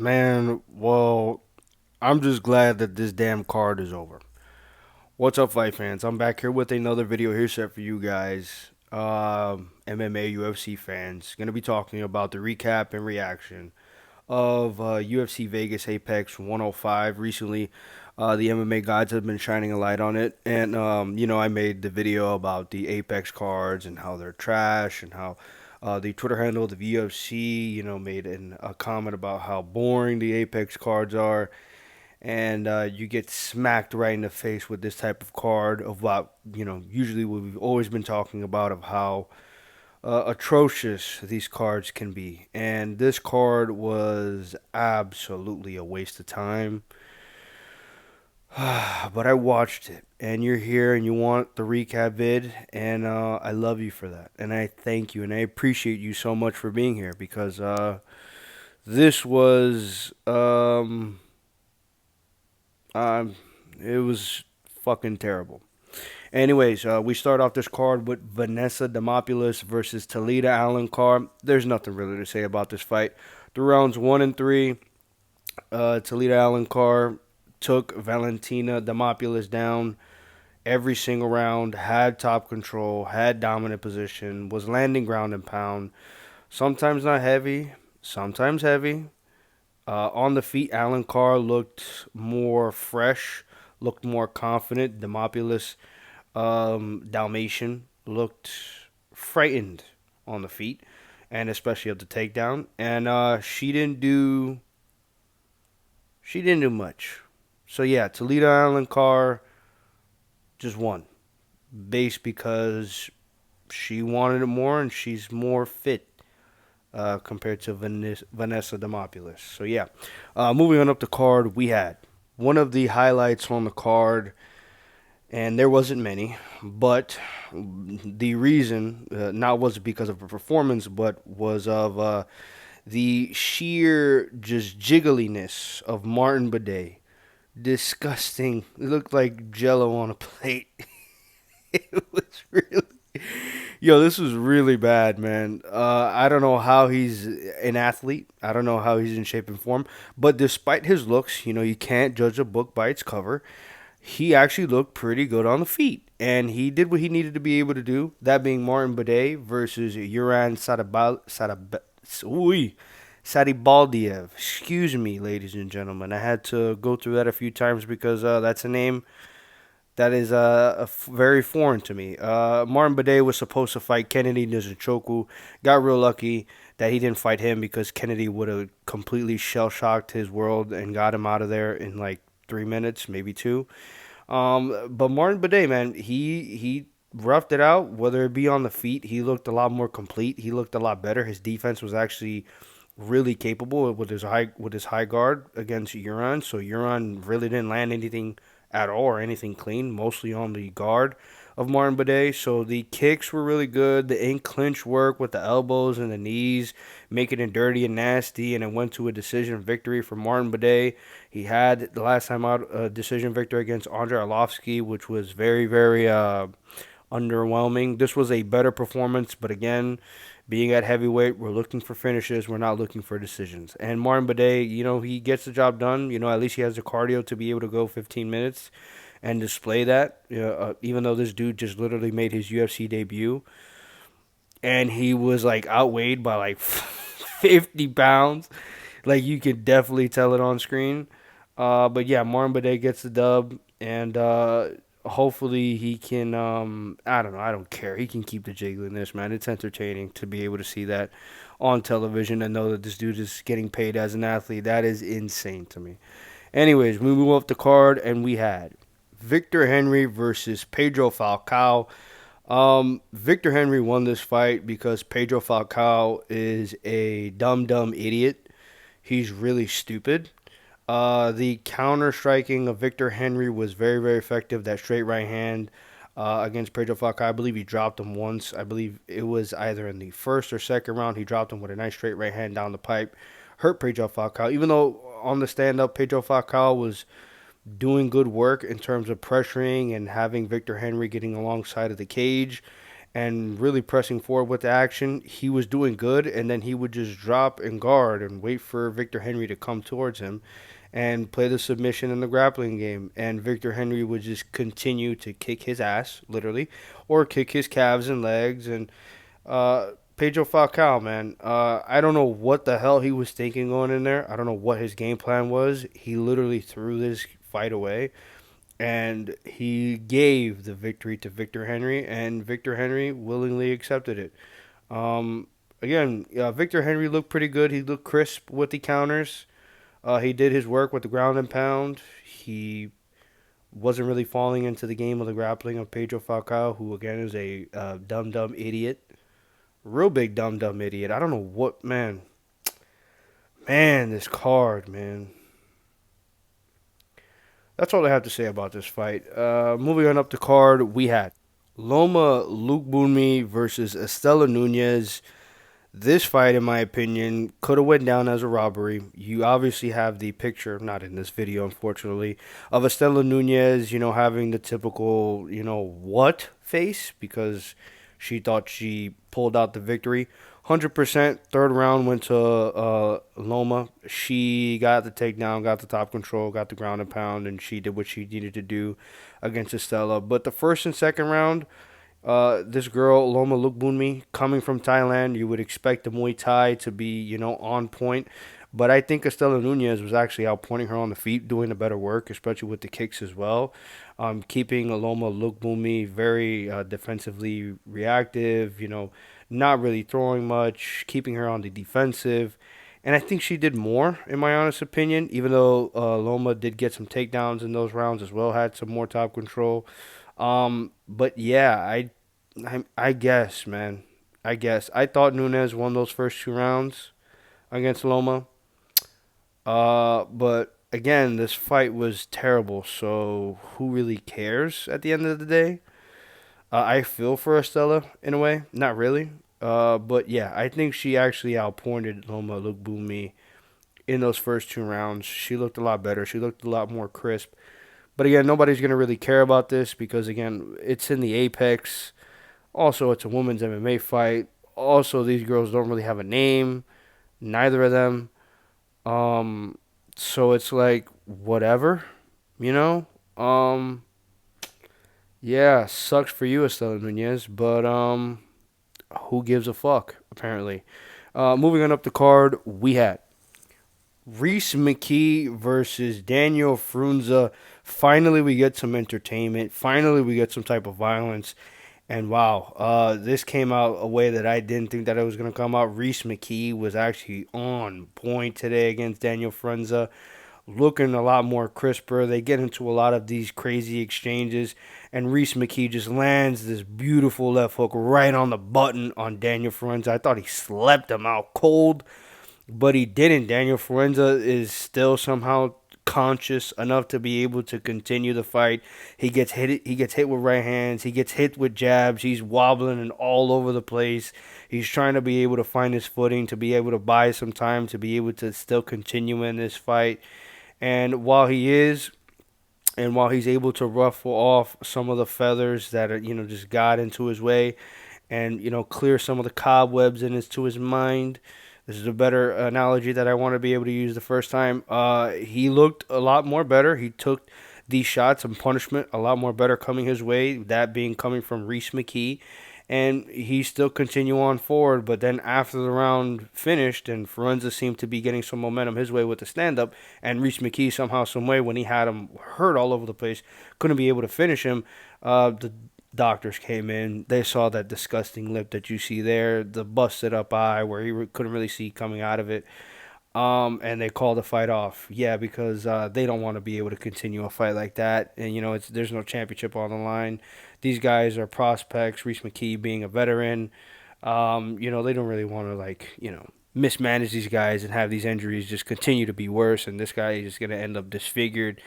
Man, well, I'm just glad that this damn card is over. What's up, fight fans? I'm back here with another video here set for you guys, MMA UFC fans. Gonna be talking about the recap and reaction of UFC Vegas Apex 105. Recently, the MMA gods have been shining a light on it, and I made the video about the Apex cards and how they're trash and how the Twitter handle of the UFC, made a comment about how boring the Apex cards are, and you get smacked right in the face with this type of card of what usually what we've always been talking about of how atrocious these cards can be. And this card was absolutely a waste of time. But I watched it, and you're here, and you want the recap vid, and I love you for that, and I thank you, and I appreciate you so much for being here because this was um, it was fucking terrible. Anyways, we start off this card with Vanessa Demopoulos versus Talita Alencar. There's nothing really to say about this fight. Through rounds 1 and 3, Talita Alencar took Valentina Demopoulos down every single round, had top control, had dominant position, was landing ground and pound. Sometimes not heavy, sometimes heavy. On the feet, Alencar looked more fresh, looked more confident. Demopoulos Dalmatian looked frightened on the feet, and especially at the takedown. And she didn't do much. So yeah, Toledo Alencar just won, based because she wanted it more and she's more fit compared to Vanessa Demopoulos. So yeah, moving on up the card, we had one of the highlights on the card, and there wasn't many, but the reason not was because of her performance, but was of the sheer just jiggliness of Martin Bidet. Disgusting. It looked like Jello on a plate. It was really, yo, this was really bad, man. I don't know how he's an athlete. I don't know how he's in shape and form. But despite his looks, you can't judge a book by its cover. He actually looked pretty good on the feet, and he did what he needed to be able to do. That being Martin Bidet versus Uran Sadibaldiev. Excuse me, ladies and gentlemen. I had to go through that a few times because that's a name that is very foreign to me. Martin Bidet was supposed to fight Kennedy Nzechukwu. Got real lucky that he didn't fight him because Kennedy would have completely shell shocked his world and got him out of there in like 3 minutes, maybe two. But Martin Bidet, man, he roughed it out. Whether it be on the feet, he looked a lot more complete. He looked a lot better. His defense was actually really capable with his high guard against Uran. So Uran really didn't land anything at all or anything clean, mostly on the guard of Martin Bidet. So the kicks were really good. The in clinch work with the elbows and the knees, making it dirty and nasty, and it went to a decision victory for Martin Bidet. He had the last time out a decision victory against Andrei Arlovsky, which was very, very underwhelming. This was a better performance, but again, being at heavyweight, we're looking for finishes. We're not looking for decisions. And Martin Bidet, he gets the job done. At least he has the cardio to be able to go 15 minutes and display that. Even though this dude just literally made his UFC debut, and he was like outweighed by like 50 pounds. Like you could definitely tell it on screen. But yeah, Martin Bidet gets the dub, and hopefully he can. I don't know. I don't care. He can keep the jiggliness, man. It's entertaining to be able to see that on television and know that this dude is getting paid as an athlete. That is insane to me. Anyways, we move up the card, and we had Victor Henry versus Pedro Falcao. Victor Henry won this fight because Pedro Falcao is a dumb idiot. He's really stupid. The counter striking of Victor Henry was very, very effective. That straight right hand against Pedro Falcao. I believe he dropped him once. I believe it was either in the first or second round. He dropped him with a nice straight right hand down the pipe. Hurt Pedro Falcao. Even though on the stand up, Pedro Falcao was doing good work in terms of pressuring and having Victor Henry getting alongside of the cage and really pressing forward with the action. He was doing good, and then he would just drop and guard and wait for Victor Henry to come towards him and play the submission in the grappling game. And Victor Henry would just continue to kick his ass, literally, or kick his calves and legs. And Pedro Falcao, man, I don't know what the hell he was thinking going in there. I don't know what his game plan was. He literally threw this fight away, and he gave the victory to Victor Henry, and Victor Henry willingly accepted it. Um, Again, Victor Henry looked pretty good. He looked crisp with the counters. He did his work with the ground and pound. He wasn't really falling into the game of the grappling of Pedro Falcao, who again is a dumb idiot, real big dumb idiot. I don't know what man, this card, man. That's all I have to say about this fight. Moving on up the card, we had Loma Lukbunmi versus Estela Nunez. This fight, in my opinion, could have went down as a robbery. You obviously have the picture, not in this video, unfortunately, of Estela Nunez, having the typical, what face because she thought she pulled out the victory. 100% third round went to Loma. She got the takedown, got the top control, got the ground and pound, and she did what she needed to do against Estella. But the first and second round, this girl, Loma Lukbunmi, coming from Thailand, you would expect the Muay Thai to be, on point. But I think Estela Nunez was actually outpointing her on the feet, doing the better work, especially with the kicks as well. Keeping Loma Lukbunmi very defensively reactive, not really throwing much, keeping her on the defensive. And I think she did more, in my honest opinion, even though Loma did get some takedowns in those rounds as well, had some more top control. But yeah, I guess, man. I guess. I thought Nunez won those first two rounds against Loma. But again, this fight was terrible, so who really cares at the end of the day? I feel for Estella in a way. Not really. But yeah, I think she actually outpointed Loma Lukbunmi in those first two rounds. She looked a lot better. She looked a lot more crisp. But again, nobody's going to really care about this because, again, it's in the Apex. Also, it's a women's MMA fight. Also, these girls don't really have a name. Neither of them. So it's like, whatever, you know? Yeah, sucks for you, Estela Nunez, but, who gives a fuck, apparently. Moving on up the card, we had Reese McKee versus Daniel Frunza. Finally, we get some entertainment. Finally, we get some type of violence. And wow, this came out a way that I didn't think that it was going to come out. Reese McKee was actually on point today against Daniel Frunza, looking a lot more crisper. They get into a lot of these crazy exchanges, and Reese McKee just lands this beautiful left hook right on the button on Daniel Frunza. I thought he slept him out cold, but he didn't. Daniel Forenza is still somehow conscious enough to be able to continue the fight. He gets hit. He gets hit with right hands. He gets hit with jabs. He's wobbling and all over the place. He's trying to be able to find his footing, to be able to buy some time, to be able to still continue in this fight. And while he is, and while he's able to ruffle off some of the feathers that are, just got into his way, and clear some of the cobwebs into his mind. This is a better analogy that I want to be able to use the first time. He looked a lot more better. He took these shots and punishment a lot more better coming his way, that being coming from Reese McKee. And he still continue on forward, but then after the round finished and Forenza seemed to be getting some momentum his way with the stand-up, and Reese McKee somehow, some way, when he had him hurt all over the place, couldn't be able to finish him, the doctors came in. They saw that disgusting lip that you see there, the busted up eye where he couldn't really see coming out of it. And they called the fight off. Yeah, because they don't want to be able to continue a fight like that. And there's no championship on the line. These guys are prospects. Reese McKee being a veteran. They don't really want to mismanage these guys and have these injuries just continue to be worse. And this guy is just gonna end up disfigured.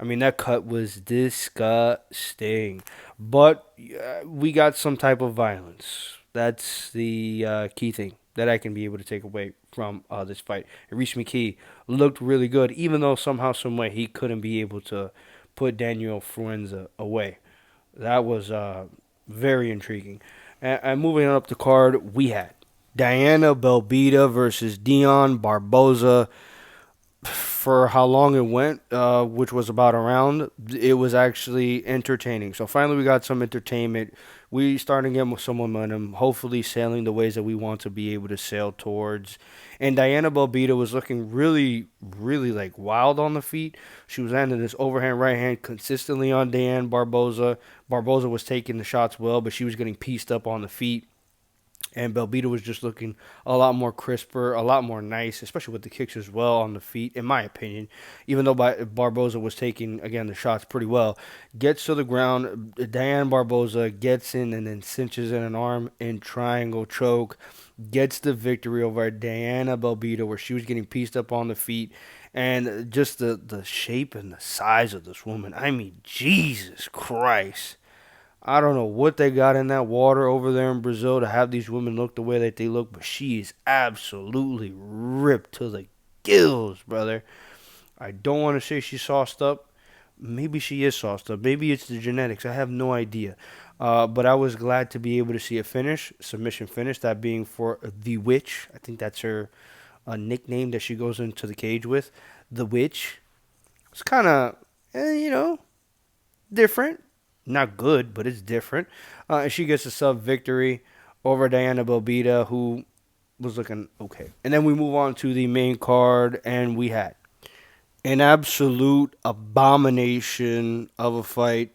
I mean, that cut was disgusting. But we got some type of violence. That's the key thing that I can be able to take away from this fight. And Reese McKee looked really good, even though somehow, some way, he couldn't be able to put Daniel Forenza away. That was very intriguing. And moving on up the card, we had Diana Belbita versus Dion Barboza. For how long it went, which was about a round, it was actually entertaining. So finally, we got some entertainment. We starting to get some momentum, hopefully sailing the ways that we want to be able to sail towards. And Diana Belbita was looking really, really like wild on the feet. She was landing this overhand right hand consistently on Diana Barboza. Barboza was taking the shots well, but she was getting pieced up on the feet. And Belbita was just looking a lot more crisper, a lot more nice, especially with the kicks as well on the feet, in my opinion. Even though Barboza was taking, again, the shots pretty well. Gets to the ground, Diane Barboza gets in and then cinches in an arm in triangle choke. Gets the victory over Diana Belbita, where she was getting pieced up on the feet. And just the shape and the size of this woman. I mean, Jesus Christ. I don't know what they got in that water over there in Brazil to have these women look the way that they look, but she is absolutely ripped to the gills, brother. I don't want to say she's sauced up. Maybe she is sauced up. Maybe it's the genetics. I have no idea. But I was glad to be able to see a finish, submission finish, that being for the Witch. I think that's her nickname that she goes into the cage with. The Witch. It's kind of, different. Not good, but it's different. And she gets a sub victory over Diana Belbita, who was looking okay. And then we move on to the main card, and we had an absolute abomination of a fight.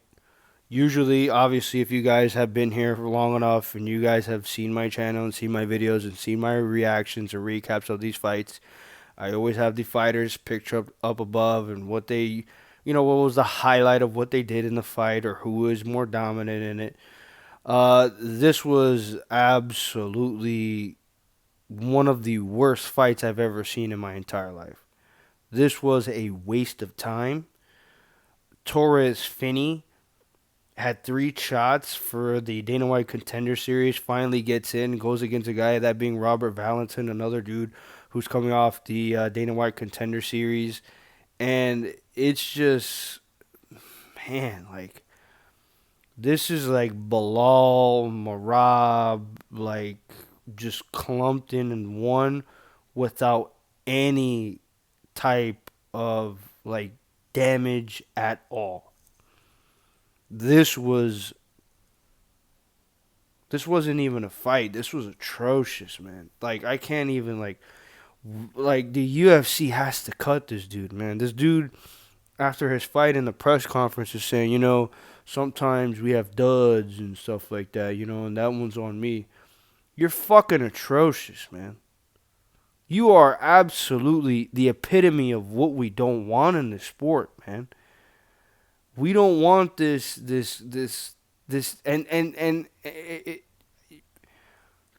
Usually, obviously, if you guys have been here for long enough and you guys have seen my channel and seen my videos and seen my reactions and recaps of these fights, I always have the fighters picture up above and what they, what was the highlight of what they did in the fight or who was more dominant in it. This was absolutely one of the worst fights I've ever seen in my entire life. This was a waste of time. Torres Finney had 3 shots for the Dana White Contender Series, finally gets in, goes against a guy, that being Robert Valentin, another dude who's coming off the Dana White Contender Series. And it's just, man, like, this is like Bilal, Marab, like, just clumped in one without any type of, like, damage at all. This wasn't even a fight. This was atrocious, man. Like, I can't even, like the UFC has to cut this dude, man. This dude, after his fight in the press conference, is saying, sometimes we have duds and stuff like that, and that one's on me. You're fucking atrocious, man. You are absolutely the epitome of what we don't want in this sport, man. We don't want this, and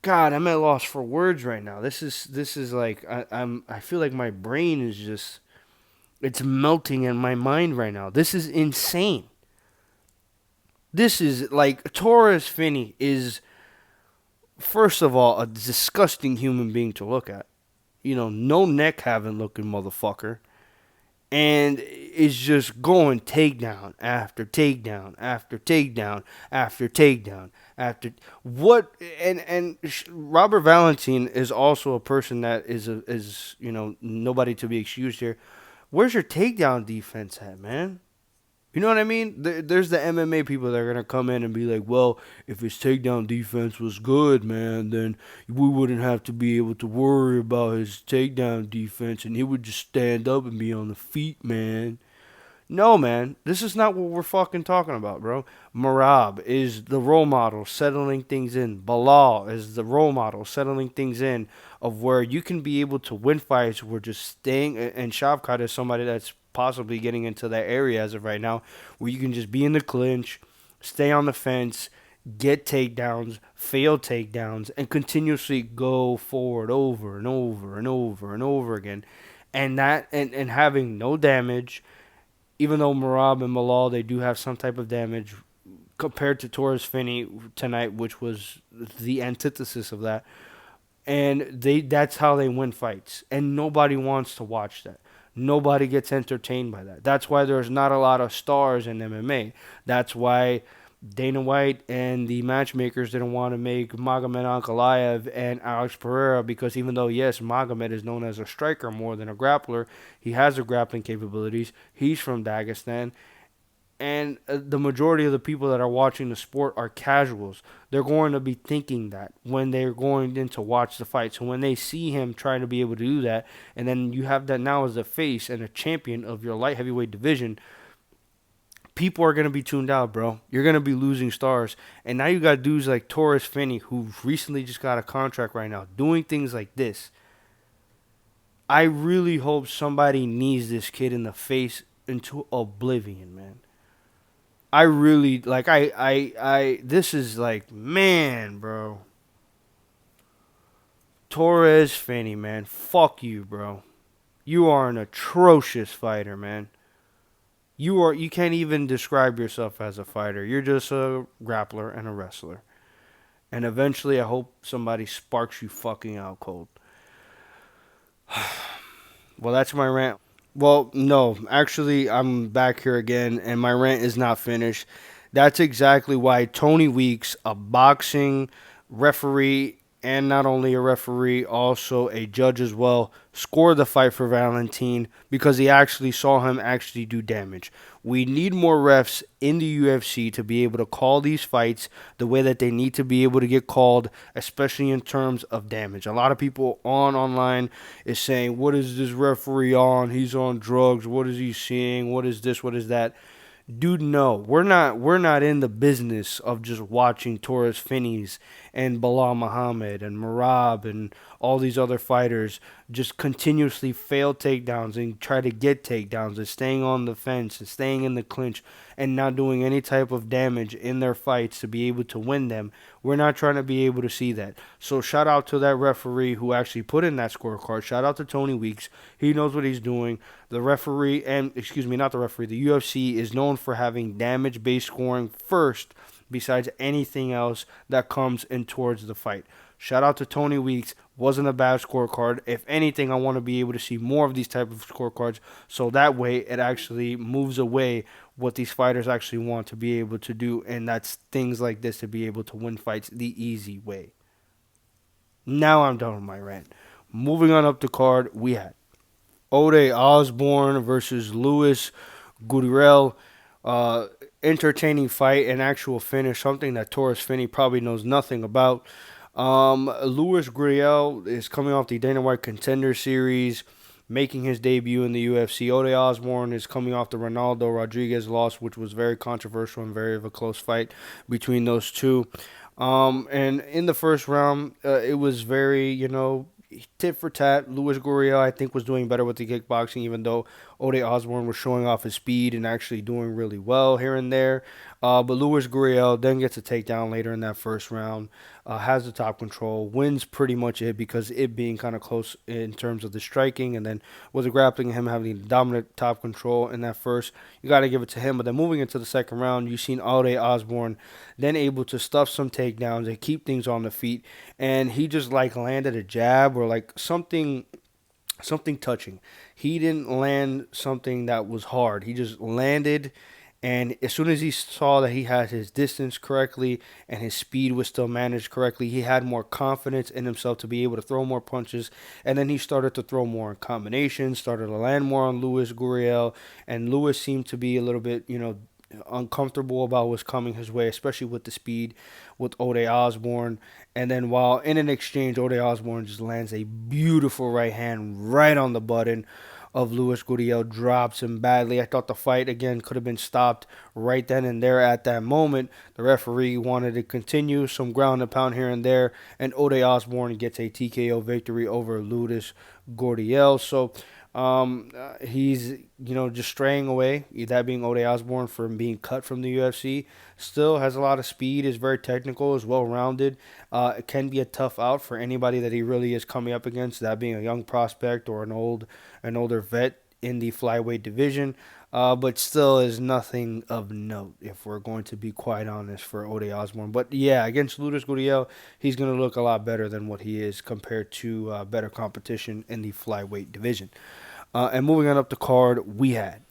God, I'm at loss for words right now. This is like I feel like my brain is just, it's melting in my mind right now. This is insane. This is like, Torres Finney is, first of all, a disgusting human being to look at. No neck having looking motherfucker. And is just going takedown after takedown after takedown after takedown after what. And Robert Valentin is also a person that is nobody to be excused here. Where's your takedown defense at, man? You know what I mean? There's the MMA people that are going to come in and be like, well, if his takedown defense was good, man, then we wouldn't have to be able to worry about his takedown defense, and he would just stand up and be on the feet, man. No, man. This is not what we're fucking talking about, bro. Marab is the role model settling things in. Bilal is the role model settling things in of where you can be able to win fights where just staying. And Shavkat is somebody that's possibly getting into that area as of right now, where you can just be in the clinch, stay on the fence, get takedowns, fail takedowns, and continuously go forward over and over and over and over again. And having no damage. Even though Marab and Bilal, they do have some type of damage compared to Torres Finney tonight, which was the antithesis of that. And that's how they win fights. And nobody wants to watch that. Nobody gets entertained by that. That's why there's not a lot of stars in MMA. That's why Dana White and the matchmakers didn't want to make Magomed Ankalaev and Alex Pereira because even though, yes, Magomed is known as a striker more than a grappler, he has the grappling capabilities. He's from Dagestan. And the majority of the people that are watching the sport are casuals. They're going to be thinking that when they're going in to watch the fight. So when they see him trying to be able to do that, and then you have that now as a face and a champion of your light heavyweight division, people are going to be tuned out, bro. You're going to be losing stars. And now you got dudes like Torres Finney, who recently just got a contract right now, doing things like this. I really hope somebody knees this kid in the face into oblivion, man. I really like this is like, man, bro. Torres Finney, man. Fuck you, bro. You are an atrocious fighter, man. You can't even describe yourself as a fighter. You're just a grappler and a wrestler. And eventually I hope somebody sparks you fucking out cold. Well, that's my rant. Well, no, actually, I'm back here again, and my rant is not finished. That's exactly why Tony Weeks, a boxing referee, and not only a referee, also a judge as well, scored the fight for Valentin because he actually saw him actually do damage. We need more refs in the UFC to be able to call these fights the way that they need to be able to get called, especially in terms of damage. A lot of people online is saying, "What is this referee on? He's on drugs. What is he seeing? What is this? What is that?" Dude, no, we're not in the business of just watching Torres Finney's and Bilal Muhammad and Marab and all these other fighters just continuously fail takedowns and try to get takedowns and staying on the fence and staying in the clinch and not doing any type of damage in their fights to be able to win them. We're not trying to be able to see that. So shout out to that referee who actually put in that scorecard. Shout out to Tony Weeks. He knows what he's doing. The referee, and excuse me, not the referee, the UFC is known for having damage-based scoring first besides anything else that comes in towards the fight. Shout out to Tony Weeks. Wasn't a bad scorecard. If anything, I want to be able to see more of these type of scorecards so that way it actually moves away what these fighters actually want to be able to do, and that's things like this to be able to win fights the easy way. Now I'm done with my rant. Moving on up the card, we had Ode Osborne versus Louis Gurriel. Uh, Entertaining fight, an actual finish, something that Torres Finney probably knows nothing about. Louis Gurriel is coming off the Dana White Contender Series, making his debut in the UFC. Ode Osborne is coming off the Ronaldo Rodriguez loss, which was very controversial and very of a close fight between those two. And in the first round, it was very, tit for tat. Louis Gurriel, I think, was doing better with the kickboxing, even though Ode Osborne was showing off his speed and actually doing really well here and there. But Louis Gurriel then gets a takedown later in that first round, has the top control, wins pretty much it because it being kind of close in terms of the striking, and then with the grappling, him having the dominant top control in that first, you got to give it to him. But then moving into the second round, you've seen Ode Osborne then able to stuff some takedowns and keep things on the feet, and he just like landed a jab or like something touching. He didn't land something that was hard. He just landed, and as soon as he saw that he had his distance correctly and his speed was still managed correctly, he had more confidence in himself to be able to throw more punches. And then he started to throw more in combinations, started to land more on Louis Gurriel, and Louis seemed to be a little bit, uncomfortable about what's coming his way, especially with the speed with Ode Osborne. And then while in an exchange, Ode Osborne just lands a beautiful right hand right on the button of Louis Gurriel, drops him badly. I thought the fight again could have been stopped right then and there at that moment. The referee wanted to continue some ground and pound here and there, and Ode Osborne gets a TKO victory over Louis Gurriel. So he's, just straying away, that being Ode Osborne, from being cut from the UFC. Still has a lot of speed, is very technical, is well-rounded. It can be a tough out for anybody that he really is coming up against, that being a young prospect or an older vet in the flyweight division. But still is nothing of note, if we're going to be quite honest, for Ode Osborne. But yeah, against Louis Gurriel, he's going to look a lot better than what he is compared to better competition in the flyweight division. And moving on up the card, we had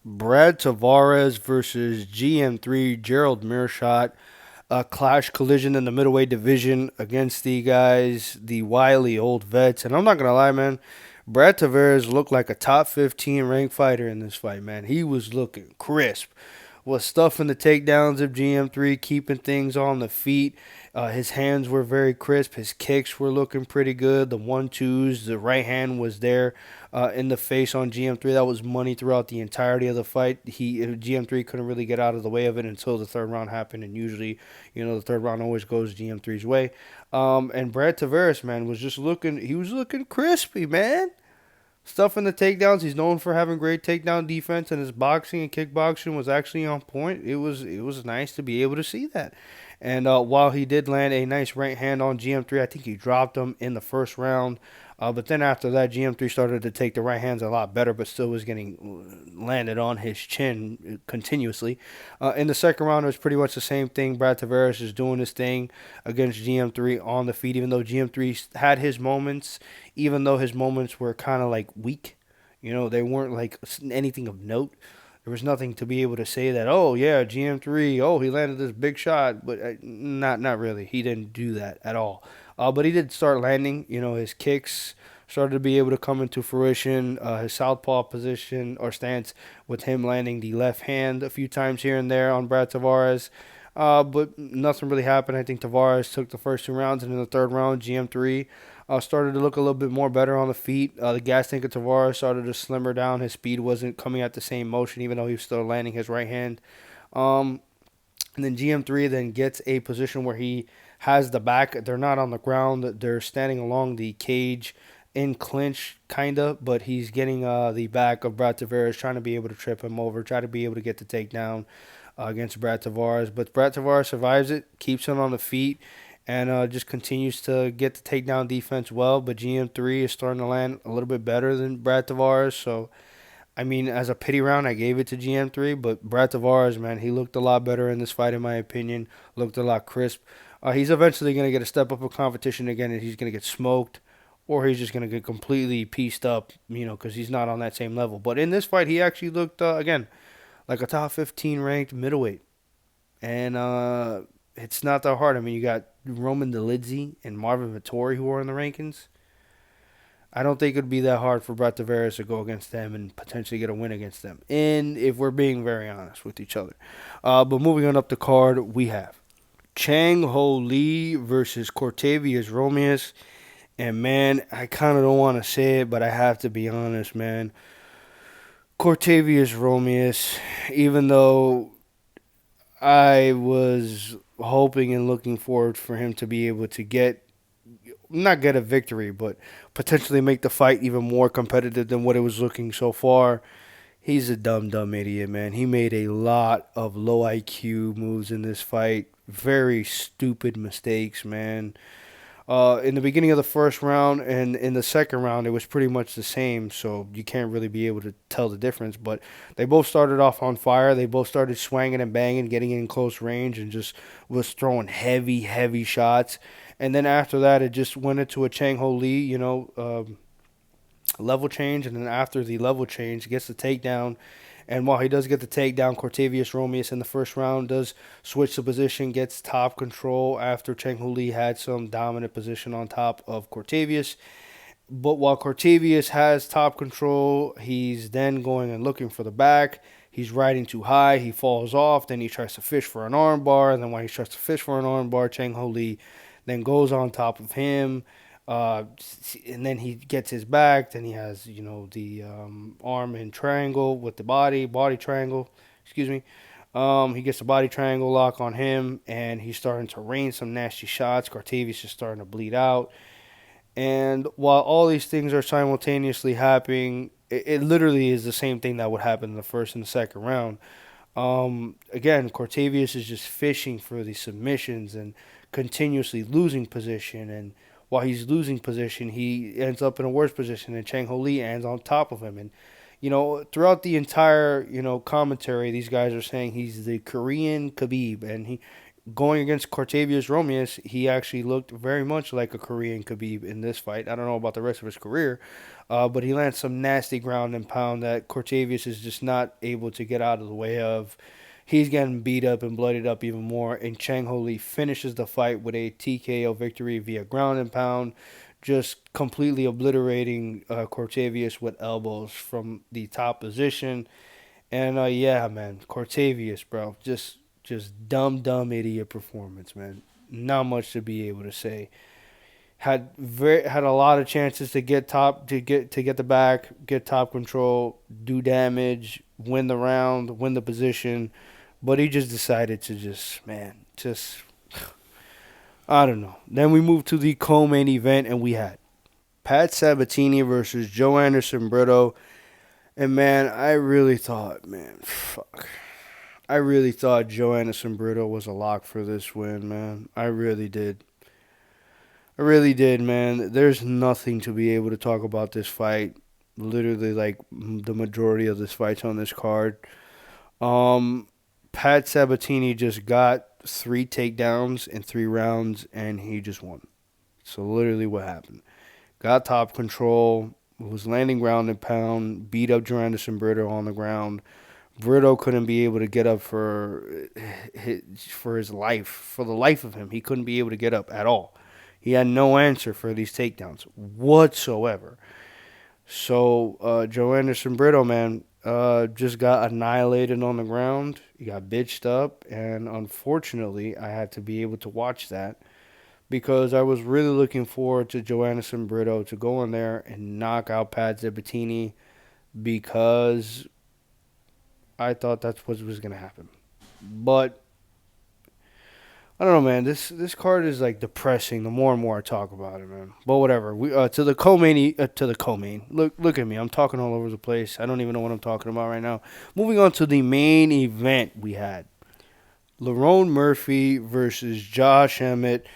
Brad Tavares versus GM3 Gerald Mearshot. A clash collision in the middleweight division against the guys, the wily old vets. And I'm not going to lie, man. Brad Tavares looked like a top 15 ranked fighter in this fight, man. He was looking crisp, was stuffing the takedowns of GM3, keeping things on the feet. His hands were very crisp. His kicks were looking pretty good. The 1-2s, the right hand was there in the face on GM3. That was money throughout the entirety of the fight. GM3 couldn't really get out of the way of it until the third round happened, and usually, the third round always goes GM3's way. And Brad Tavares, man, he was looking crispy, man. Stuff in the takedowns. He's known for having great takedown defense, and his boxing and kickboxing was actually on point. It was nice to be able to see that. And while he did land a nice right hand on GM3, I think he dropped him in the first round. But then after that, GM3 started to take the right hands a lot better, but still was getting landed on his chin continuously. In the second round, it was pretty much the same thing. Brad Tavares is doing his thing against GM3 on the feet, even though GM3 had his moments, even though his moments were kind of like weak. They weren't like anything of note. There was nothing to be able to say that, oh, yeah, GM3, oh, he landed this big shot. But not really. He didn't do that at all. But he did start landing. His kicks started to be able to come into fruition. His southpaw position or stance with him landing the left hand a few times here and there on Brad Tavares. But nothing really happened. I think Tavares took the first two rounds, and in the third round, GM3 started to look a little bit more better on the feet. The gas tank of Tavares started to slimmer down. His speed wasn't coming at the same motion, even though he was still landing his right hand. And then GM3 then gets a position where he has the back. They're not on the ground. They're standing along the cage in clinch, kind of, but he's getting the back of Brad Tavares, trying to be able to trip him over, try to be able to get the takedown against Brad Tavares. But Brad Tavares survives it, keeps him on the feet, and just continues to get the takedown defense well. But GM3 is starting to land a little bit better than Brad Tavares, so I mean, as a pity round, I gave it to GM3, but Brad Tavares, man, he looked a lot better in this fight, in my opinion. Looked a lot crisp. He's eventually going to get a step up of competition again, and he's going to get smoked, or he's just going to get completely pieced up, because he's not on that same level. But in this fight, he actually looked, again, like a top 15 ranked middleweight. And it's not that hard. I mean, you got Roman Dolidze and Marvin Vettori who are in the rankings. I don't think it would be that hard for Brett Tavares to go against them and potentially get a win against them. And if we're being very honest with each other. But moving on up the card, we have Chang Ho Lee versus Cortavius Romeus. And, man, I kind of don't want to say it, but I have to be honest, man. Cortavius Romeus, even though I was hoping and looking forward for him to be able to not get a victory, but potentially make the fight even more competitive than what it was looking so far. He's a dumb idiot, man. He made a lot of low IQ moves in this fight. Very stupid mistakes, man. In the beginning of the first round and in the second round, it was pretty much the same, so you can't really be able to tell the difference. But they both started off on fire. They both started swinging and banging, getting in close range, and just was throwing heavy shots. And then after that, it just went into a Chang Ho Lee, level change. And then after the level change, gets the takedown. And while he does get the takedown, Cortavius Romeus in the first round does switch the position, gets top control after Chang Ho Lee had some dominant position on top of Cortavius. But while Cortavius has top control, he's then going and looking for the back. He's riding too high. He falls off. Then he tries to fish for an armbar. And then when he tries to fish for an armbar, Chang Ho Lee then goes on top of him. And then he gets his back. Then he has, the arm in triangle with the body triangle. Excuse me. He gets the body triangle lock on him, and he's starting to rain some nasty shots. Cortavius is starting to bleed out. And while all these things are simultaneously happening, it literally is the same thing that would happen in the first and the second round. Again, Cortavius is just fishing for these submissions and continuously losing position. And while he's losing position, he ends up in a worse position, and Chang Ho Lee ends on top of him. And, throughout the entire, commentary, these guys are saying he's the Korean Khabib. And going against Cortavius Romeus, he actually looked very much like a Korean Khabib in this fight. I don't know about the rest of his career, but he lands some nasty ground and pound that Cortavius is just not able to get out of the way of. He's getting beat up and bloodied up even more, and Chang Ho Lee finishes the fight with a TKO victory via ground and pound, just completely obliterating Cortavius with elbows from the top position. And yeah, man, Cortavius, bro, just dumb idiot performance, man. Not much to be able to say. Had a lot of chances to get the back, get top control, do damage, win the round, win the position, but he just decided to just I don't know. Then we moved to the co-main event, and we had Pat Sabatini versus Joe Anderson Brito. And man, I really thought, man, fuck. I really thought Joe Anderson Brito was a lock for this win, man. I really did. I really did, man. There's nothing to be able to talk about this fight. Literally, like the majority of this fight's on this card. Um, Pat Sabatini just got 3 takedowns in 3 rounds, and he just won. So literally, what happened? Got top control. Was landing ground and pound. Beat up Joe Anderson Brito on the ground. Brito couldn't be able to get up for his life, for the life of him. He couldn't be able to get up at all. He had no answer for these takedowns whatsoever. So Joe Anderson Brito, man, just got annihilated on the ground. He got bitched up, and unfortunately, I had to be able to watch that because I was really looking forward to Joe Anderson Brito to go in there and knock out Pat Sabatini because I thought that's what was going to happen. But I don't know, man. This card is like depressing. The more and more I talk about it, man. But whatever. We to the co-main to the co-main. Look at me. I'm talking all over the place. I don't even know what I'm talking about right now. Moving on to the main event, we had Lerone Murphy versus Josh Emmett.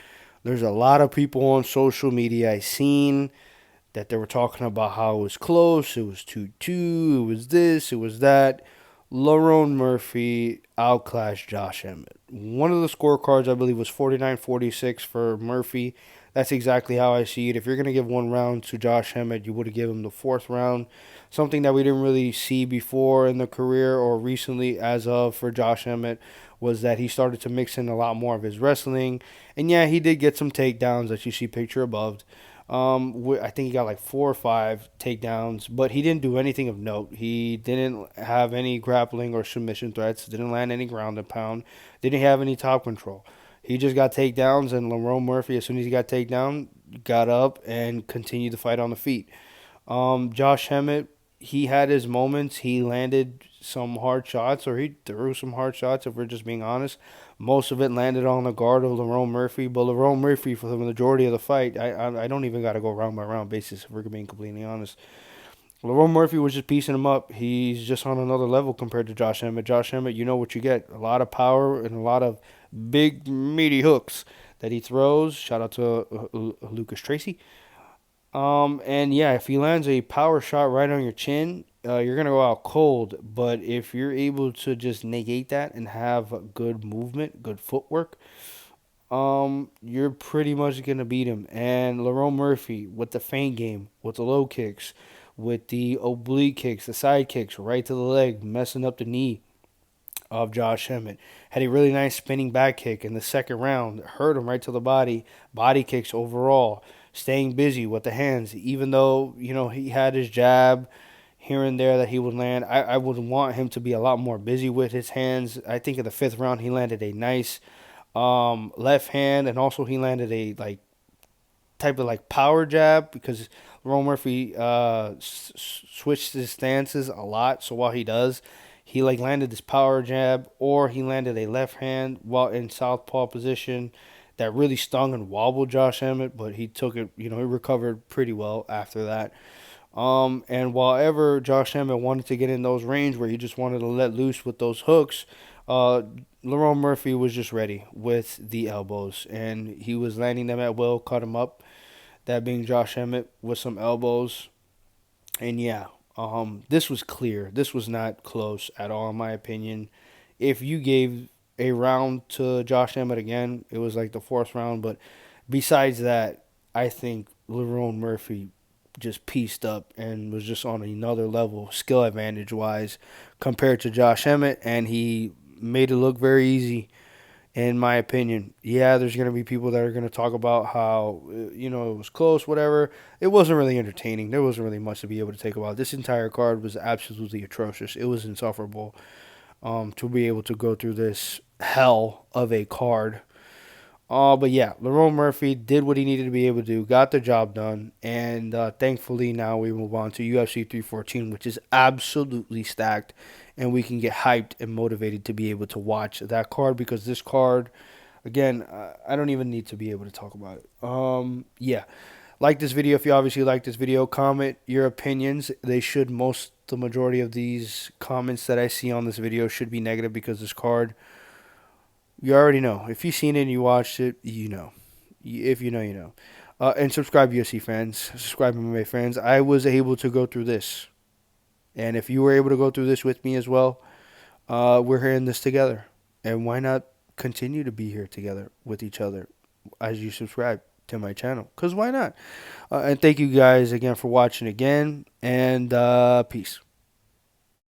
There's a lot of people on social media I seen that they were talking about how it was close. It was 2-2. It was this. It was that. Lerone Murphy outclassed Josh Emmett. One of the scorecards, I believe, was 49-46 for Murphy. That's exactly how I see it. If you're going to give 1 round to Josh Emmett, you would have given him the 4th round. Something that we didn't really see before in the career or recently as of for Josh Emmett was that he started to mix in a lot more of his wrestling. And yeah, he did get some takedowns that you see picture above. I think he got like 4 or 5 takedowns, but he didn't do anything of note. He didn't have any grappling or submission threats. Didn't land any ground and pound. Didn't have any top control. He just got takedowns, and Lerone Murphy, as soon as he got takedown, got up and continued the fight on the feet. Josh Emmett, he had his moments. He landed some hard shots, or he threw some hard shots, if we're just being honest. Most of it landed on the guard of Lerone Murphy, but Lerone Murphy, for the majority of the fight, I don't even got to go round by round basis, if we're being completely honest. Lerone Murphy was just piecing him up. He's just on another level compared to Josh Emmett. Josh Emmett, you know what you get. A lot of power and a lot of big, meaty hooks that he throws. Shout out to Lucas Tracy. And yeah, if he lands a power shot right on your chin, you're gonna go out cold. But if you're able to just negate that and have good movement, good footwork, you're pretty much gonna beat him. And Lerone Murphy with the feint game, with the low kicks, with the oblique kicks, the side kicks, right to the leg, messing up the knee of Josh Emmett. Had a really nice spinning back kick in the 2nd round, hurt him right to the body kicks overall, staying busy with the hands, even though, he had his jab here and there that he would land. I would want him to be a lot more busy with his hands. I think in the 5th round he landed a nice left hand, and also he landed a type of power jab because Lerone Murphy switched his stances a lot. So while he does, he landed this power jab, or he landed a left hand while in southpaw position that really stung and wobbled Josh Emmett, but he took it. He recovered pretty well after that. And while ever Josh Emmett wanted to get in those range where he just wanted to let loose with those hooks, Lerone Murphy was just ready with the elbows, and he was landing them at will, cut him up. That being Josh Emmett with some elbows, and yeah, this was clear. This was not close at all, in my opinion. If you gave a round to Josh Emmett again. It was like the fourth round, but besides that, I think Lerone Murphy just pieced up and was just on another level, skill advantage wise, compared to Josh Emmett, and he made it look very easy in my opinion. Yeah, there's going to be people that are going to talk about how, it was close, whatever. It wasn't really entertaining. There wasn't really much to be able to take about. This entire card was absolutely atrocious. It was insufferable to be able to go through this hell of a card. But yeah, Lerone Murphy did what he needed to be able to do, got the job done, and thankfully now we move on to UFC 314, which is absolutely stacked, and we can get hyped and motivated to be able to watch that card because this card, again, I don't even need to be able to talk about it. Yeah, like this video if you obviously like this video. Comment your opinions. The majority of these comments that I see on this video should be negative because this card, you already know. If you've seen it and you watched it, you know. If you know, you know. And subscribe, UFC fans. Subscribe, MMA fans. I was able to go through this. And if you were able to go through this with me as well, we're here in this together. And why not continue to be here together with each other as you subscribe to my channel? Because why not? And thank you guys again for watching again. And peace.